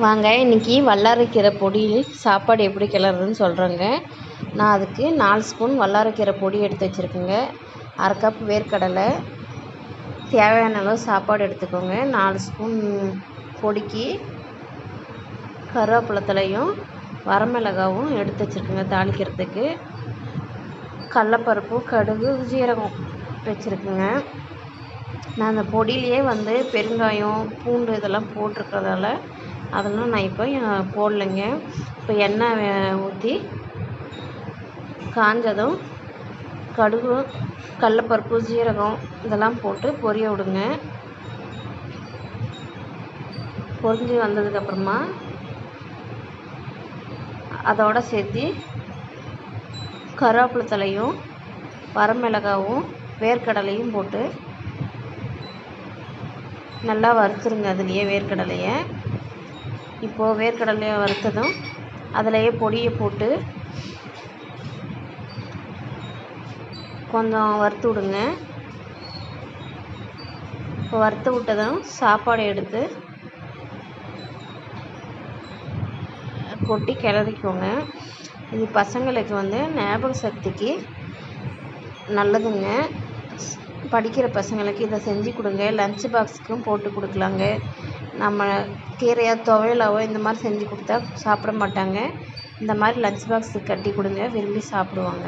வாங்க இன்றைக்கி வல்லாரைக்கீரை பொடியில் சாப்பாடு எப்படி கிளறதுன்னு சொல்கிறேங்க. நான் அதுக்கு 4 ஸ்பூன் வல்லாரைக்கீரை பொடி எடுத்து வச்சுருக்கேங்க. 1/2 கப் வேர்க்கடலை, தேவையான அளவு சாப்பாடு எடுத்துக்கோங்க. 4 ஸ்பூன் பொடிக்கு கருவேப்பிலத்தலையும் வரமிளகாவும் எடுத்து வச்சுருக்கேங்க தாளிக்கிறதுக்கு. கடலப்பருப்பு, கடுகு, ஜீரகம் வச்சுருக்குங்க. நான் அந்த பொடியிலேயே பெருங்காயம், பூண்டு இதெல்லாம் போட்டிருக்கிறதால அதெல்லாம் நான் இப்போ போடலைங்க. இப்போ எண்ணெய் ஊற்றி காஞ்சதும் கடுகு, கடலப்பருப்பு, ஜீரகம் இதெல்லாம் போட்டு பொரிய விடுங்க. பொரிஞ்சு வந்ததுக்கப்புறமா அதோடு சேர்த்து கருவேப்பிலை தலையும் வரமிளகாவும் வேர்க்கடலையும் போட்டு நல்லா வறுத்துருங்க. அதுலேயே வேர்க்கடலையை இப்போது வேர்க்கடலையை வறுத்ததும் அதிலையே பொடியை போட்டு கொஞ்சம் வறுத்து விடுங்க. இப்போ வறுத்து விட்டதும் சாப்பாடு எடுத்து கொட்டி கிளறிக்கோங்க. இது பசங்களுக்கு ஞாபக சக்திக்கு நல்லதுங்க. படிக்கிற பசங்களுக்கு இதை செஞ்சு கொடுங்க. லஞ்ச் பாக்ஸுக்கும் போட்டு கொடுக்கலாங்க. நம்ம கீரையாக துவையலாவோ இந்த மாதிரி செஞ்சு கொடுத்தா சாப்பிட மாட்டாங்க. இந்த மாதிரி லஞ்ச் பாக்ஸுக்கு கட்டி கொடுங்க, விரும்பி சாப்பிடுவாங்க.